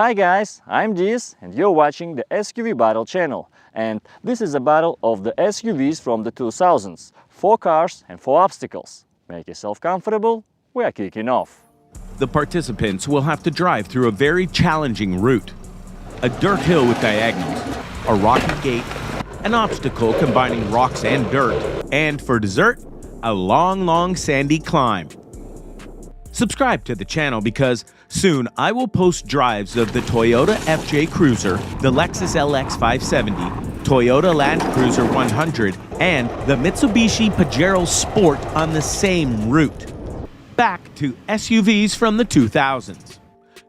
Hi guys, I'm Diz and you're watching the SUV Battle channel. And this is a battle of the SUVs from the 2000s. 4 cars and 4 obstacles. Make yourself comfortable, we are kicking off. The participants will have to drive through a very challenging route. A dirt hill with diagonals, a rocky gate, an obstacle combining rocks and dirt, and for dessert, a long sandy climb. Subscribe to the channel because soon I will post drives of the Toyota FJ Cruiser, the Lexus LX 570, Toyota Land Cruiser 100, and the Mitsubishi Pajero Sport on the same route. Back to SUVs from the 2000s.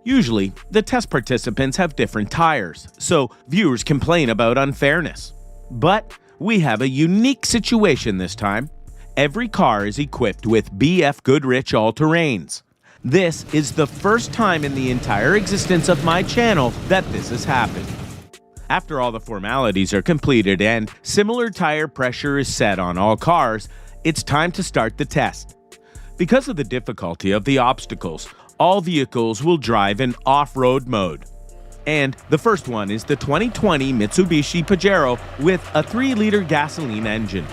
Usually, the test participants have different tires, so viewers complain about unfairness. But we have a unique situation this time. Every car is equipped with BFGoodrich All-Terrains. This is the first time in the entire existence of my channel that this has happened. After all the formalities are completed and similar tire pressure is set on all cars, it's time to start the test. Because of the difficulty of the obstacles, all vehicles will drive in off-road mode. And the first one is the 2020 Mitsubishi Pajero with a 3-liter gasoline engine.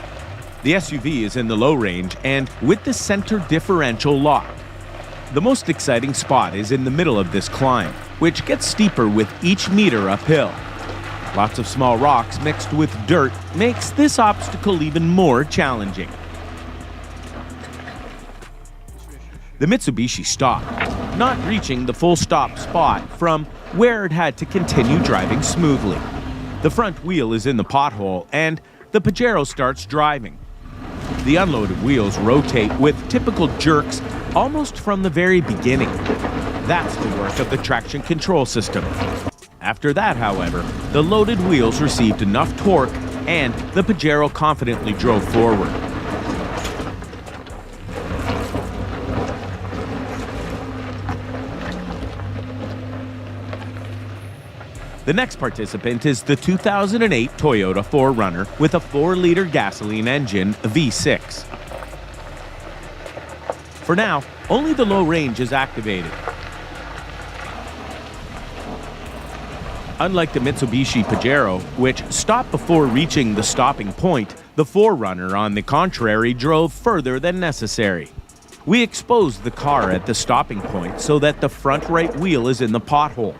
The SUV is in the low range and with the center differential locked. The most exciting spot is in the middle of this climb, which gets steeper with each meter uphill. Lots of small rocks mixed with dirt makes this obstacle even more challenging. The Mitsubishi stopped, not reaching the full stop spot from where it had to continue driving smoothly. The front wheel is in the pothole and the Pajero starts driving. The unloaded wheels rotate with typical jerks almost from the very beginning. That's the work of the traction control system. After that, however, the loaded wheels received enough torque and the Pajero confidently drove forward. The next participant is the 2008 Toyota 4Runner with a 4-liter gasoline engine V6. For now, only the low range is activated. Unlike the Mitsubishi Pajero, which stopped before reaching the stopping point, the 4Runner, on the contrary, drove further than necessary. We exposed the car at the stopping point so that the front right wheel is in the pothole.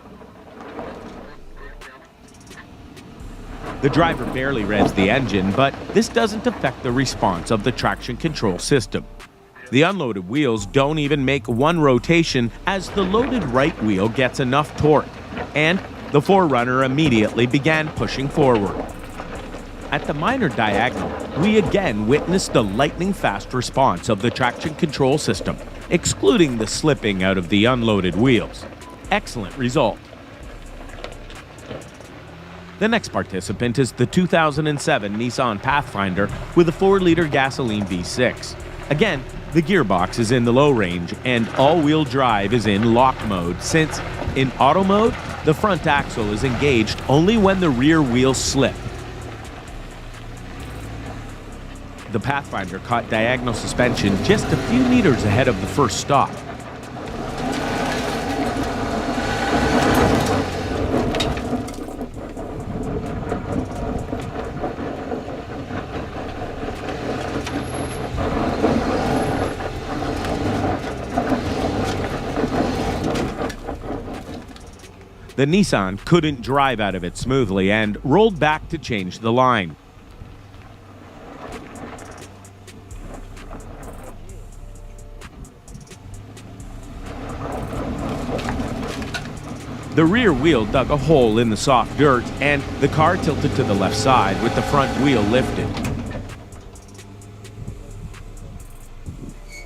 The driver barely revs the engine, but this doesn't affect the response of the traction control system. The unloaded wheels don't even make one rotation as the loaded right wheel gets enough torque, and the 4Runner immediately began pushing forward. At the minor diagonal, we again witnessed the lightning-fast response of the traction control system, excluding the slipping out of the unloaded wheels. Excellent result. The next participant is the 2007 Nissan Pathfinder with a 4-liter gasoline V6. Again, the gearbox is in the low range and all-wheel drive is in lock mode, since in auto mode, the front axle is engaged only when the rear wheels slip. The Pathfinder caught diagonal suspension just a few meters ahead of the first stop. The Nissan couldn't drive out of it smoothly and rolled back to change the line. The rear wheel dug a hole in the soft dirt and the car tilted to the left side with the front wheel lifted.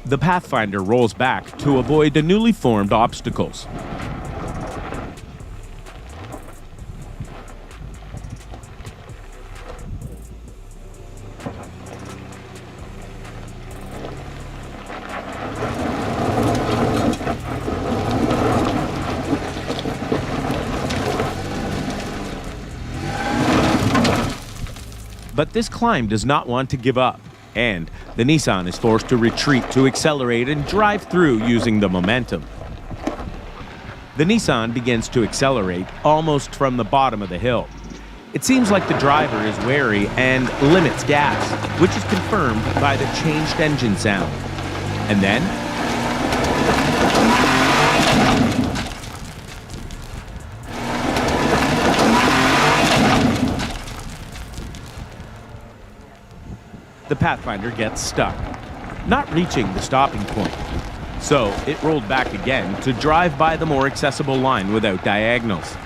The Pathfinder rolls back to avoid the newly formed obstacles. But this climb does not want to give up, and the Nissan is forced to retreat to accelerate and drive through using the momentum. The Nissan begins to accelerate almost from the bottom of the hill. It seems like the driver is wary and limits gas, which is confirmed by the changed engine sound. And then the Pathfinder gets stuck, not reaching the stopping point. So it rolled back again to drive by the more accessible line without diagonals.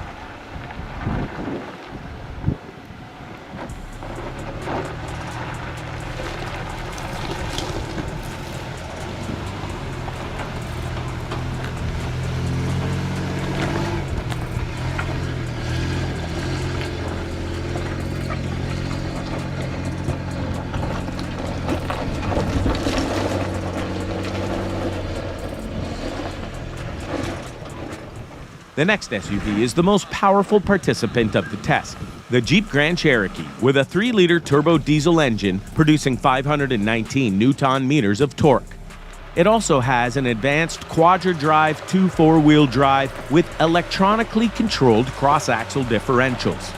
The next SUV is the most powerful participant of the test, the Jeep Grand Cherokee, with a 3-liter turbo diesel engine producing 519 Newton-meters of torque. It also has an advanced quadra-drive 4-wheel drive with electronically controlled cross-axle differentials.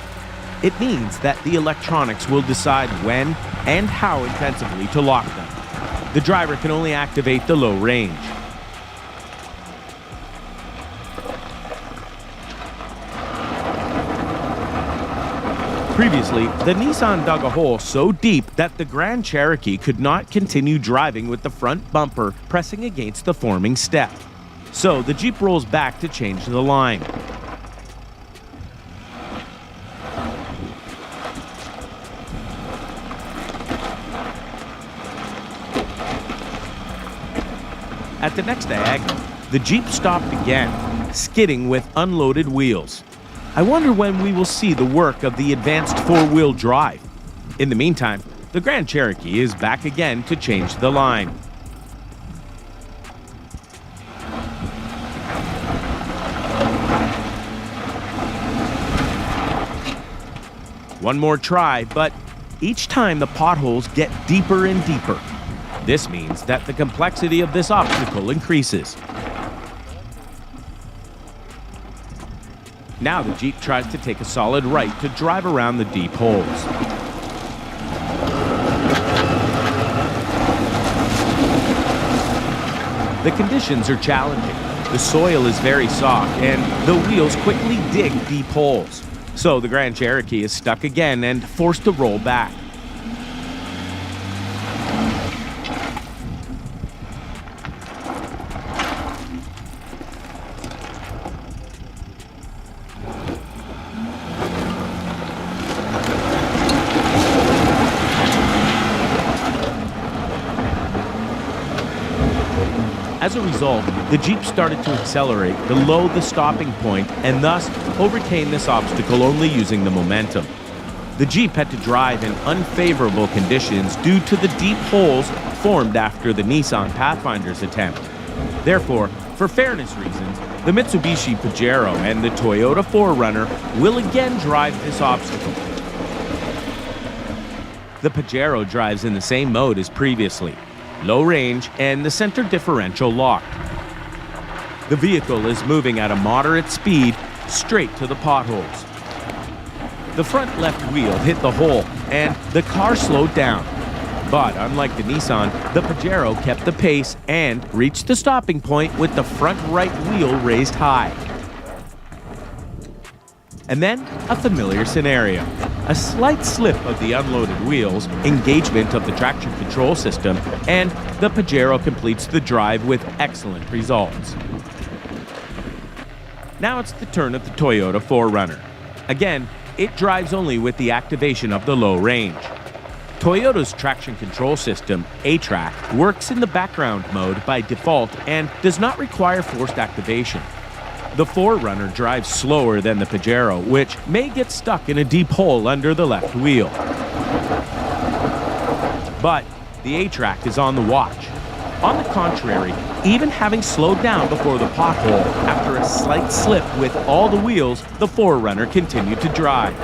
It means that the electronics will decide when and how intensively to lock them. The driver can only activate the low range. Previously, the Nissan dug a hole so deep that the Grand Cherokee could not continue driving with the front bumper pressing against the forming step. So the Jeep rolls back to change the line. At the next diagonal, the Jeep stopped again, skidding with unloaded wheels. I wonder when we will see the work of the advanced 4-wheel drive. In the meantime, the Grand Cherokee is back again to change the line. One more try, but each time the potholes get deeper and deeper. This means that the complexity of this obstacle increases. Now the Jeep tries to take a solid right to drive around the deep holes. The conditions are challenging. The soil is very soft and the wheels quickly dig deep holes. So the Grand Cherokee is stuck again and forced to roll back. As a result, the Jeep started to accelerate below the stopping point and thus overcame this obstacle only using the momentum. The Jeep had to drive in unfavorable conditions due to the deep holes formed after the Nissan Pathfinder's attempt. Therefore, for fairness reasons, the Mitsubishi Pajero and the Toyota 4Runner will again drive this obstacle. The Pajero drives in the same mode as previously, low range, and the center differential locked. The vehicle is moving at a moderate speed straight to the potholes. The front left wheel hit the hole and the car slowed down. But unlike the Nissan, the Pajero kept the pace and reached the stopping point with the front right wheel raised high. And then a familiar scenario. A slight slip of the unloaded wheels, engagement of the traction control system, and the Pajero completes the drive with excellent results. Now it's the turn of the Toyota 4Runner. Again, it drives only with the activation of the low range. Toyota's traction control system, A-Track, works in the background mode by default and does not require forced activation. The 4Runner drives slower than the Pajero, which may get stuck in a deep hole under the left wheel. But the A-Track is on the watch. On the contrary, even having slowed down before the pothole, after a slight slip with all the wheels, the 4Runner continued to drive.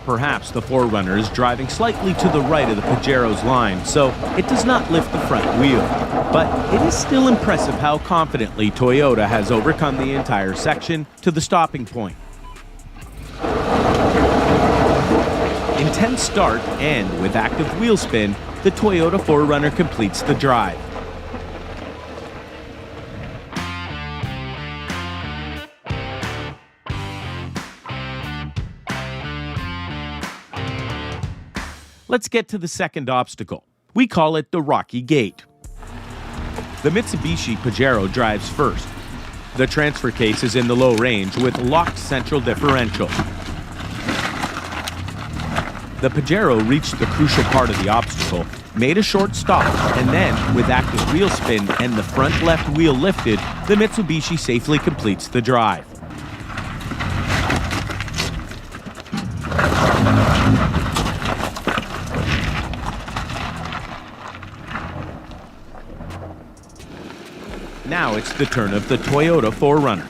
perhaps the 4Runner is driving slightly to the right of the Pajero's line, so it does not lift the front wheel. But it is still impressive how confidently Toyota has overcome the entire section to the stopping point. Intense start, and with active wheel spin, the Toyota 4Runner completes the drive. Let's get to the second obstacle. We call it the Rocky Gate. The Mitsubishi Pajero drives first. The transfer case is in the low range with locked central differential. The Pajero reached the crucial part of the obstacle, made a short stop, and then, with active wheel spin and the front left wheel lifted, the Mitsubishi safely completes the drive. Now it's the turn of the Toyota 4Runner.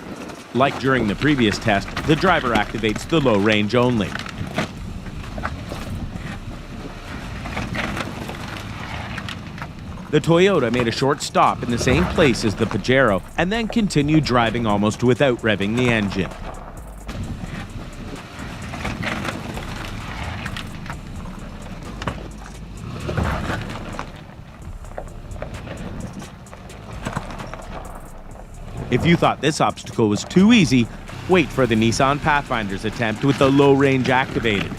Like during the previous test, the driver activates the low range only. The Toyota made a short stop in the same place as the Pajero and then continued driving almost without revving the engine. If you thought this obstacle was too easy, wait for the Nissan Pathfinder's attempt with the low range activated.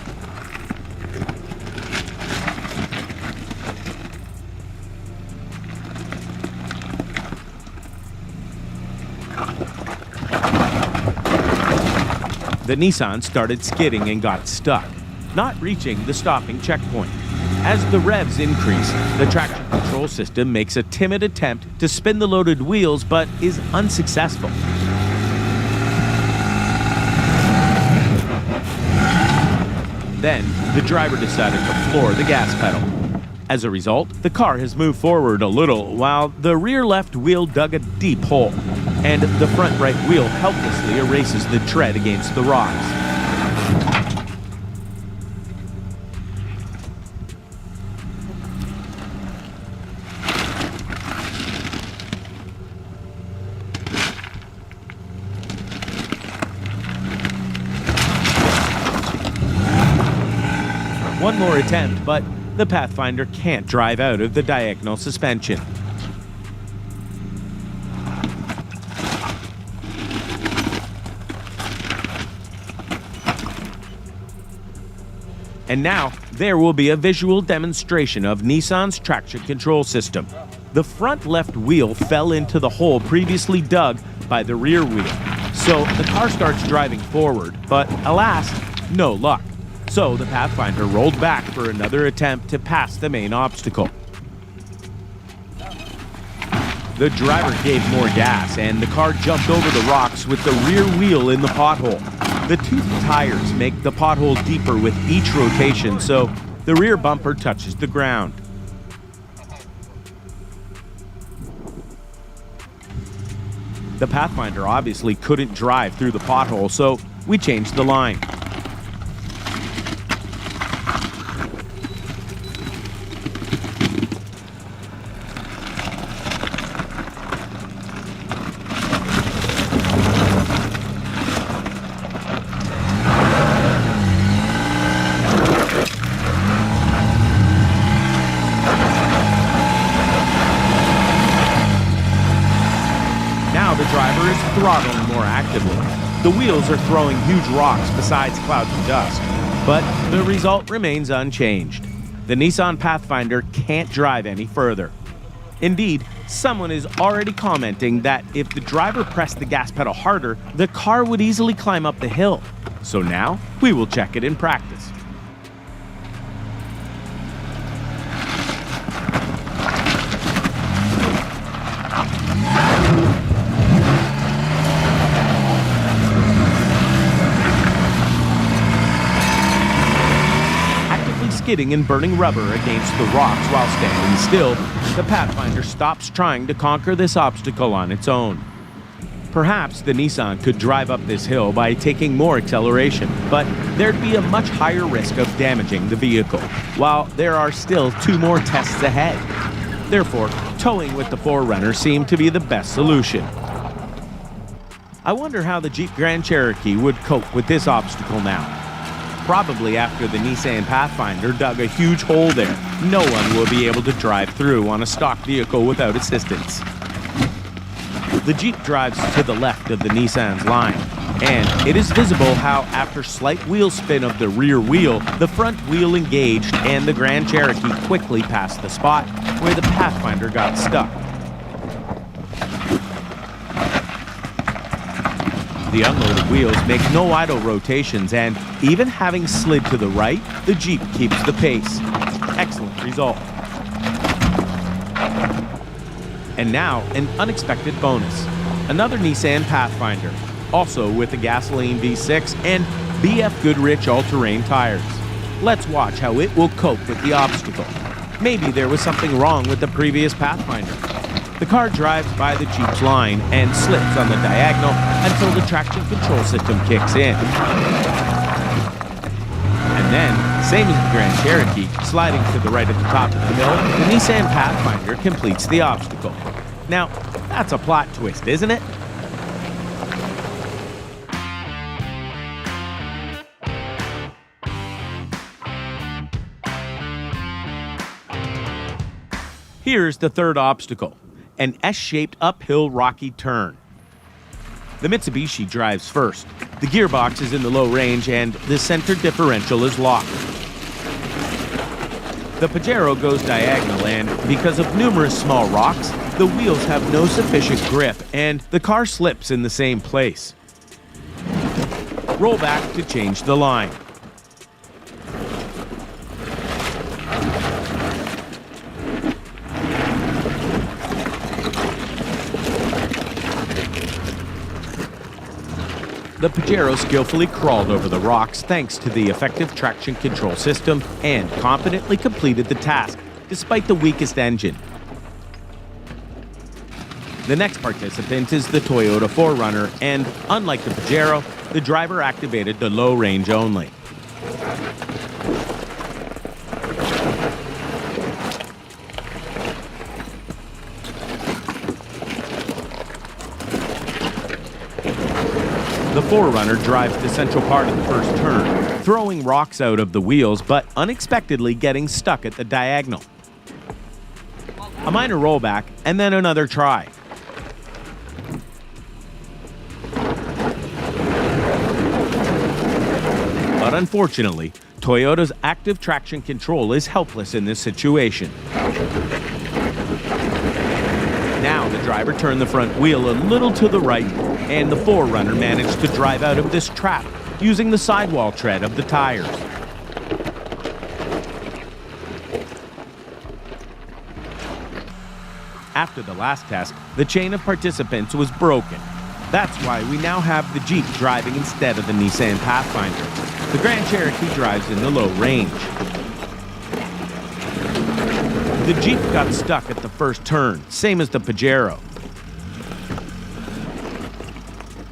The Nissan started skidding and got stuck, not reaching the stopping checkpoint. As the revs increase, the traction control system makes a timid attempt to spin the loaded wheels, but is unsuccessful. Then, the driver decided to floor the gas pedal. As a result, the car has moved forward a little, while the rear left wheel dug a deep hole, and the front right wheel helplessly erases the tread against the rocks. One more attempt, but the Pathfinder can't drive out of the diagonal suspension. And now, there will be a visual demonstration of Nissan's traction control system. The front left wheel fell into the hole previously dug by the rear wheel. So the car starts driving forward, but alas, no luck. So the Pathfinder rolled back for another attempt to pass the main obstacle. The driver gave more gas, and the car jumped over the rocks with the rear wheel in the pothole. The toothed tires make the pothole deeper with each rotation, so the rear bumper touches the ground. The Pathfinder obviously couldn't drive through the pothole, so we changed the line. The driver is throttling more actively. The wheels are throwing huge rocks besides clouds of dust, but the result remains unchanged. The Nissan Pathfinder can't drive any further. Indeed, someone is already commenting that if the driver pressed the gas pedal harder, the car would easily climb up the hill. So now, we will check it in practice. Skidding and burning rubber against the rocks while standing still, the Pathfinder stops trying to conquer this obstacle on its own. Perhaps the Nissan could drive up this hill by taking more acceleration, but there'd be a much higher risk of damaging the vehicle, while there are still 2 more tests ahead. Therefore, towing with the 4Runner seemed to be the best solution. I wonder how the Jeep Grand Cherokee would cope with this obstacle now. Probably after the Nissan Pathfinder dug a huge hole there. No one will be able to drive through on a stock vehicle without assistance. The Jeep drives to the left of the Nissan's line, and it is visible how, after slight wheel spin of the rear wheel, the front wheel engaged and the Grand Cherokee quickly passed the spot where the Pathfinder got stuck. The unloaded wheels make no idle rotations, and even having slid to the right, the Jeep keeps the pace. Excellent result. And now, an unexpected bonus. Another Nissan Pathfinder, also with a gasoline V6 and BFGoodrich All-Terrain tires. Let's watch how it will cope with the obstacle. Maybe there was something wrong with the previous Pathfinder. The car drives by the Jeep's line and slips on the diagonal until the traction control system kicks in. And then, same as the Grand Cherokee, sliding to the right at the top of the hill, the Nissan Pathfinder completes the obstacle. Now, that's a plot twist, isn't it? Here's the third obstacle, an S-shaped uphill rocky turn. The Mitsubishi drives first. The gearbox is in the low range and the center differential is locked. The Pajero goes diagonal, and because of numerous small rocks, the wheels have no sufficient grip and the car slips in the same place. Roll back to change the line. The Pajero skillfully crawled over the rocks thanks to the effective traction control system and confidently completed the task, despite the weakest engine. The next participant is the Toyota 4Runner, and unlike the Pajero, the driver activated the low range only. The 4Runner drives the central part of the first turn, throwing rocks out of the wheels, but unexpectedly getting stuck at the diagonal. A minor rollback, and then another try. But unfortunately, Toyota's active traction control is helpless in this situation. Now the driver turned the front wheel a little to the right, and the 4Runner managed to drive out of this trap using the sidewall tread of the tires. After the last test, the chain of participants was broken. That's why we now have the Jeep driving instead of the Nissan Pathfinder. The Grand Cherokee drives in the low range. The Jeep got stuck at the first turn, same as the Pajero.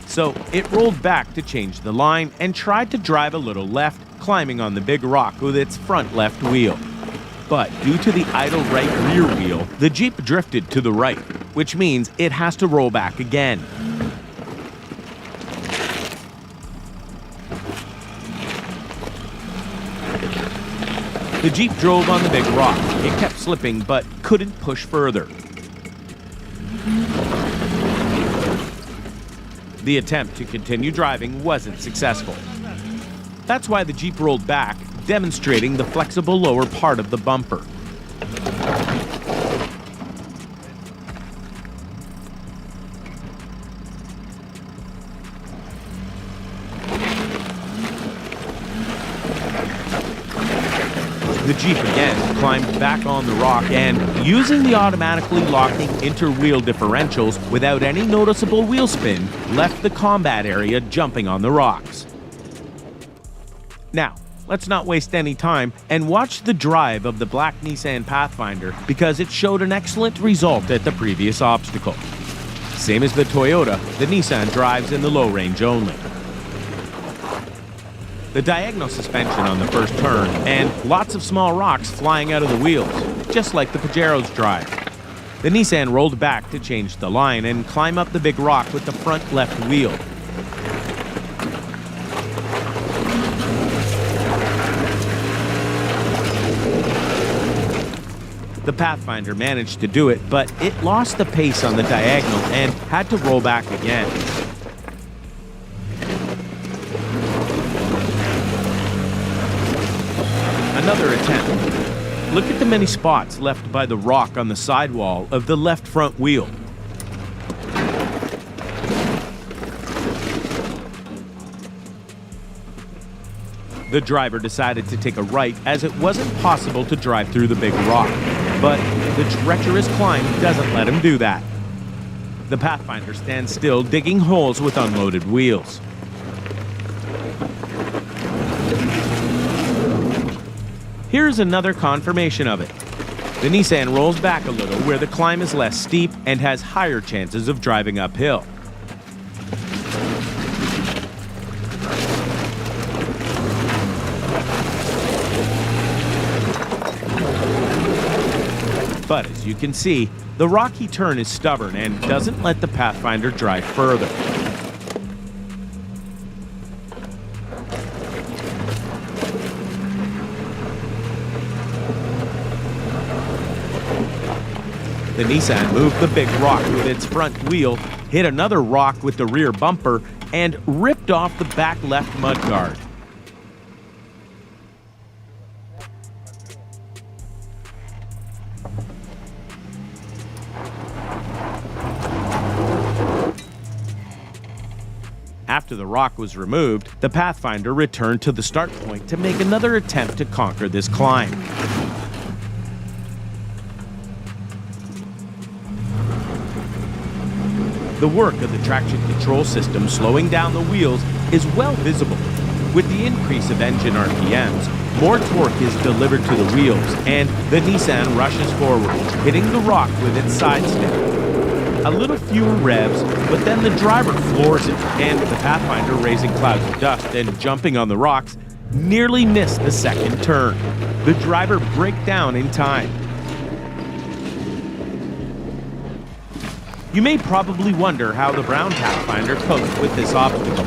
So it rolled back to change the line and tried to drive a little left, climbing on the big rock with its front left wheel. But due to the idle right rear wheel, the Jeep drifted to the right, which means it has to roll back again. The Jeep drove on the big rock. It kept slipping, but couldn't push further. The attempt to continue driving wasn't successful. That's why the Jeep rolled back, demonstrating the flexible lower part of the bumper. The Jeep again climbed back on the rock and, using the automatically locking inter-wheel differentials without any noticeable wheel spin, left the combat area jumping on the rocks. Now, let's not waste any time and watch the drive of the black Nissan Pathfinder because it showed an excellent result at the previous obstacle. Same as the Toyota, the Nissan drives in the low range only. The diagonal suspension on the first turn, and lots of small rocks flying out of the wheels, just like the Pajero's drive. The Nissan rolled back to change the line and climb up the big rock with the front left wheel. The Pathfinder managed to do it, but it lost the pace on the diagonal and had to roll back again. Another attempt. Look at the many spots left by the rock on the sidewall of the left front wheel. The driver decided to take a right as it wasn't possible to drive through the big rock. But the treacherous climb doesn't let him do that. The Pathfinder stands still, digging holes with unloaded wheels. Here's another confirmation of it. The Nissan rolls back a little where the climb is less steep and has higher chances of driving uphill. But as you can see, the rocky turn is stubborn and doesn't let the Pathfinder drive further. The Nissan moved the big rock with its front wheel, hit another rock with the rear bumper, and ripped off the back left mudguard. After the rock was removed, the Pathfinder returned to the start point to make another attempt to conquer this climb. The work of the traction control system slowing down the wheels is well visible. With the increase of engine RPMs, more torque is delivered to the wheels, and the Nissan rushes forward, hitting the rock with its side step. A little fewer revs, but then the driver floors it, and the Pathfinder, raising clouds of dust and jumping on the rocks, nearly missed the second turn. The driver braked down in time. You may probably wonder how the brown Pathfinder coped with this obstacle.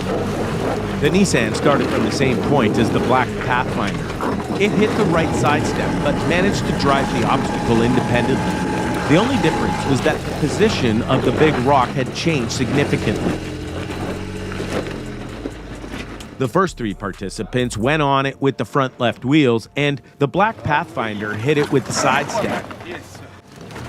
The Nissan started from the same point as the black Pathfinder. It hit the right side step, but managed to drive the obstacle independently. The only difference was that the position of the big rock had changed significantly. The first three participants went on it with the front left wheels, and the black Pathfinder hit it with the side step.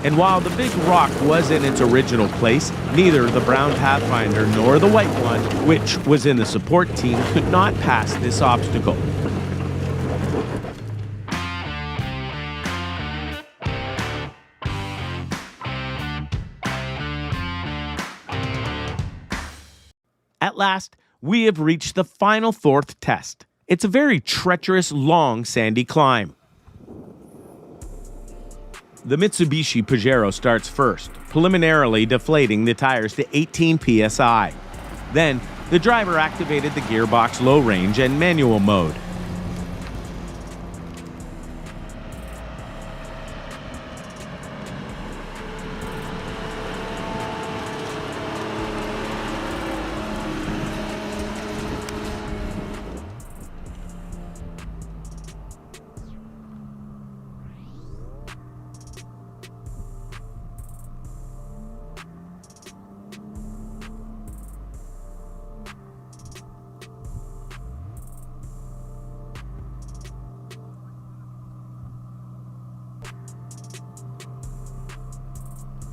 And while the big rock was in its original place, neither the brown Pathfinder nor the white one, which was in the support team, could not pass this obstacle. At last, we have reached the final fourth test. It's a very treacherous, long, sandy climb. The Mitsubishi Pajero starts first, preliminarily deflating the tires to 18 psi. Then, the driver activated the gearbox low range and manual mode.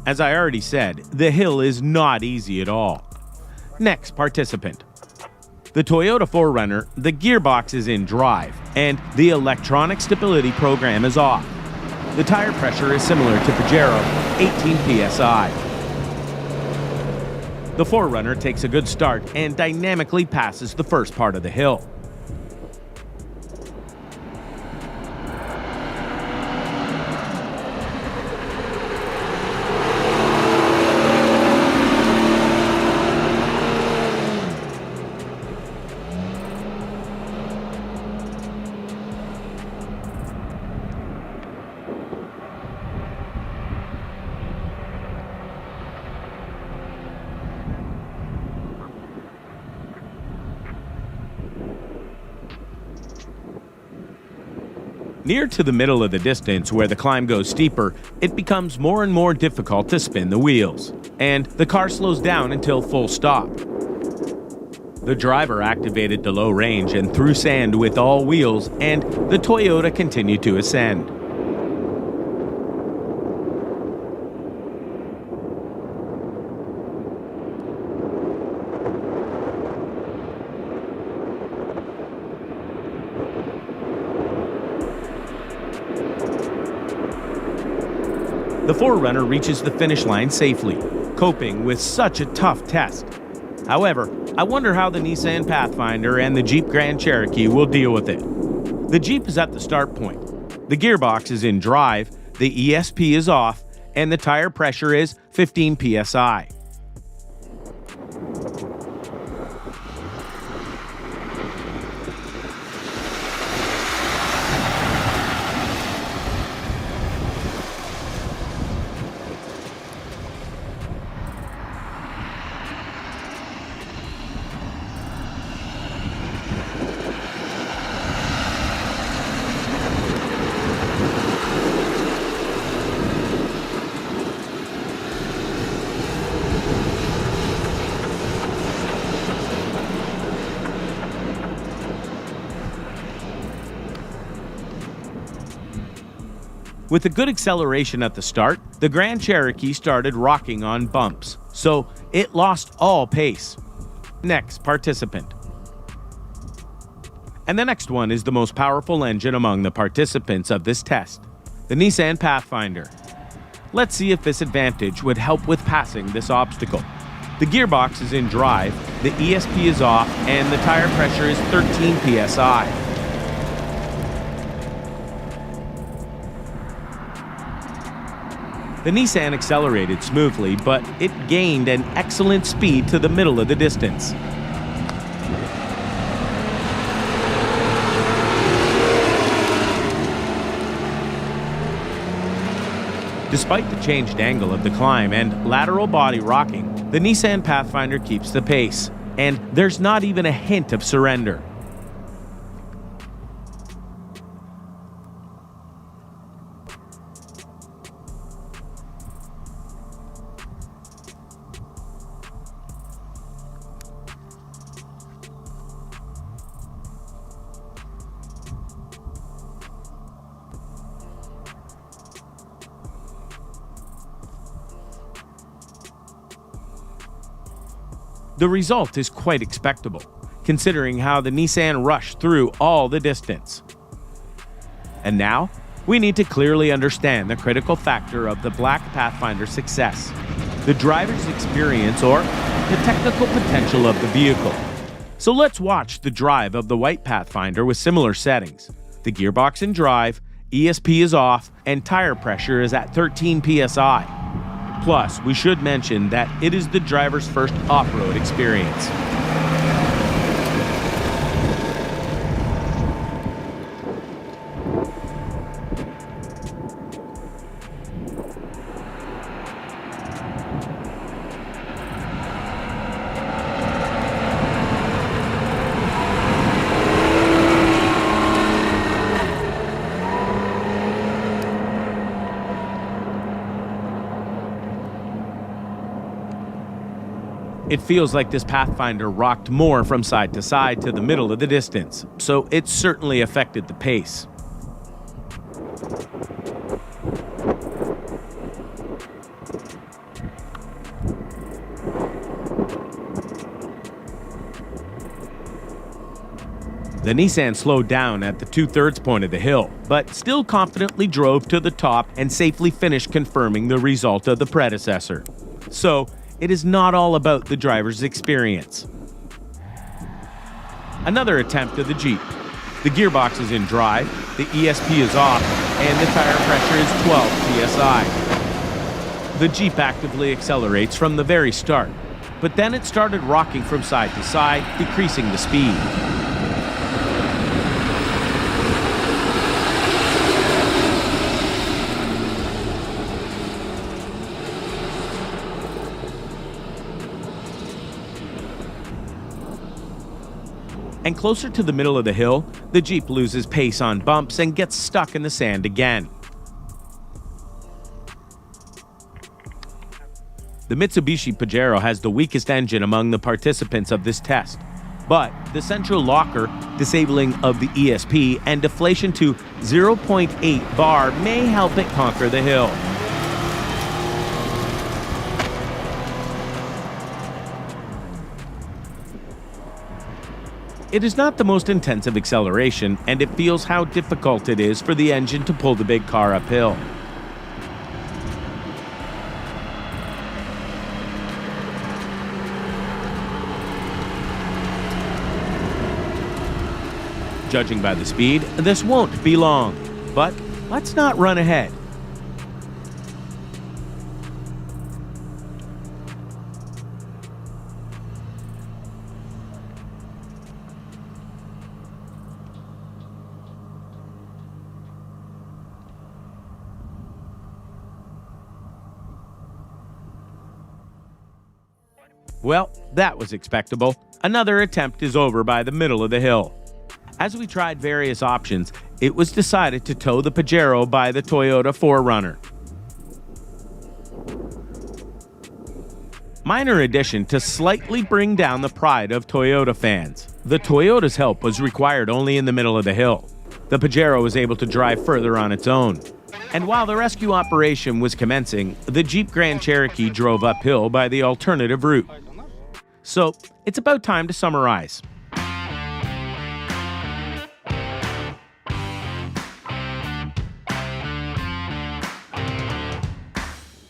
As I already said, the hill is not easy at all. Next participant. The Toyota 4Runner, the gearbox is in drive, and the electronic stability program is off. The tire pressure is similar to Pajero, 18 psi. The 4Runner takes a good start and dynamically passes the first part of the hill. Near to the middle of the distance where the climb goes steeper, it becomes more and more difficult to spin the wheels, and the car slows down until full stop. The driver activated the low range and threw sand with all wheels, and the Toyota continued to ascend. The 4Runner reaches the finish line safely, coping with such a tough test. However, I wonder how the Nissan Pathfinder and the Jeep Grand Cherokee will deal with it. The Jeep is at the start point. The gearbox is in drive, the ESP is off, and the tire pressure is 15 psi. With a good acceleration at the start, the Grand Cherokee started rocking on bumps, so it lost all pace. Next participant. And the next one is the most powerful engine among the participants of this test, the Nissan Pathfinder. Let's see if this advantage would help with passing this obstacle. The gearbox is in drive, the ESP is off, and the tire pressure is 13 psi. The Nissan accelerated smoothly, but it gained an excellent speed to the middle of the distance. Despite the changed angle of the climb and lateral body rocking, the Nissan Pathfinder keeps the pace, and there's not even a hint of surrender. The result is quite expectable, considering how the Nissan rushed through all the distance. And now, we need to clearly understand the critical factor of the Black Pathfinder's success, the driver's experience or the technical potential of the vehicle. So let's watch the drive of the White Pathfinder with similar settings. The gearbox in drive, ESP is off, and tire pressure is at 13 psi. Plus, we should mention that it is the driver's first off-road experience. It feels like this Pathfinder rocked more from side to side to the middle of the distance, so it certainly affected the pace. The Nissan slowed down at the 2/3 point of the hill, but still confidently drove to the top and safely finished, confirming the result of the predecessor. So, it is not all about the driver's experience. Another attempt of the Jeep. The gearbox is in drive, the ESP is off, and the tire pressure is 12 psi. The Jeep actively accelerates from the very start, but then it started rocking from side to side, decreasing the speed. And closer to the middle of the hill, the Jeep loses pace on bumps and gets stuck in the sand again. The Mitsubishi Pajero has the weakest engine among the participants of this test, but the central locker, disabling of the ESP, and deflation to 0.8 bar may help it conquer the hill. It is not the most intensive acceleration, and it feels how difficult it is for the engine to pull the big car uphill. Judging by the speed, this won't be long, but let's not run ahead. Well, that was expectable. Another attempt is over by the middle of the hill. As we tried various options, it was decided to tow the Pajero by the Toyota 4Runner. Minor addition to slightly bring down the pride of Toyota fans. The Toyota's help was required only in the middle of the hill. The Pajero was able to drive further on its own. And while the rescue operation was commencing, the Jeep Grand Cherokee drove uphill by the alternative route. So, it's about time to summarize.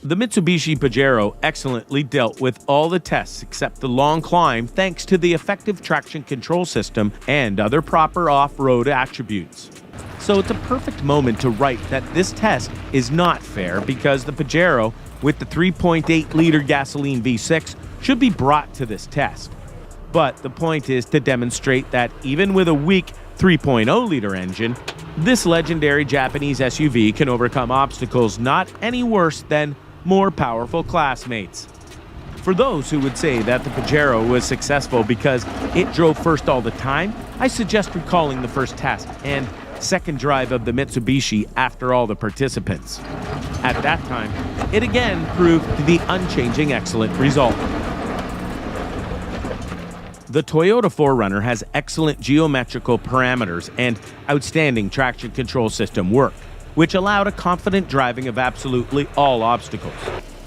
The Mitsubishi Pajero excellently dealt with all the tests except the long climb thanks to the effective traction control system and other proper off-road attributes. So it's a perfect moment to write that this test is not fair because the Pajero, with the 3.8-liter gasoline V6, should be brought to this test. But the point is to demonstrate that even with a weak 3.0-liter engine, this legendary Japanese SUV can overcome obstacles not any worse than more powerful classmates. For those who would say that the Pajero was successful because it drove first all the time, I suggest recalling the first test and second drive of the Mitsubishi after all the participants. At that time, it again proved the unchanging excellent result. The Toyota 4Runner has excellent geometrical parameters and outstanding traction control system work, which allowed a confident driving of absolutely all obstacles.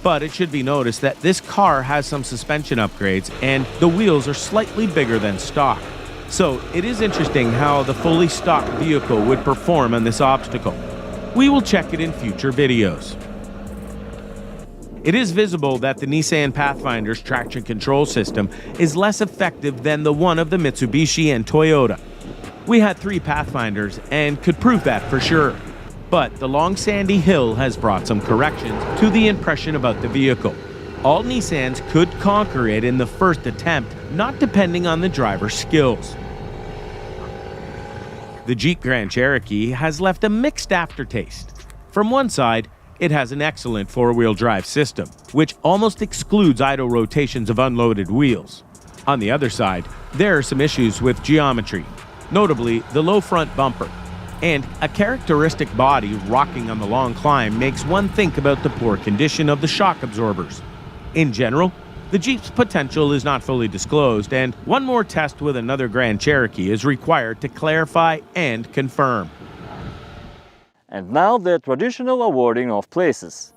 But it should be noticed that this car has some suspension upgrades and the wheels are slightly bigger than stock. So it is interesting how the fully stock vehicle would perform on this obstacle. We will check it in future videos. It is visible that the Nissan Pathfinder's traction control system is less effective than the one of the Mitsubishi and Toyota. We had 3 Pathfinders and could prove that for sure. But the long sandy hill has brought some corrections to the impression about the vehicle. All Nissans could conquer it in the first attempt, not depending on the driver's skills. The Jeep Grand Cherokee has left a mixed aftertaste. From one side, it has an excellent 4-wheel drive system, which almost excludes idle rotations of unloaded wheels. On the other side, there are some issues with geometry, notably the low front bumper. And a characteristic body rocking on the long climb makes one think about the poor condition of the shock absorbers. In general, the Jeep's potential is not fully disclosed, and one more test with another Grand Cherokee is required to clarify and confirm. And now the traditional awarding of places.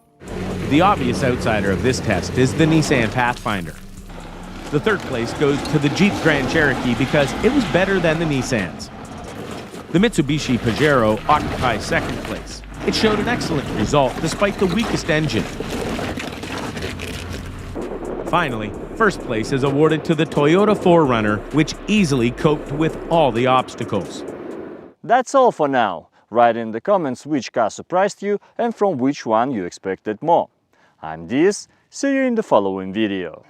The obvious outsider of this test is the Nissan Pathfinder. The third place goes to the Jeep Grand Cherokee because it was better than the Nissans. The Mitsubishi Pajero occupies second place. It showed an excellent result despite the weakest engine. Finally, first place is awarded to the Toyota 4Runner, which easily coped with all the obstacles. That's all for now. Write in the comments which car surprised you and from which one you expected more. I'm Diaz, see you in the following video.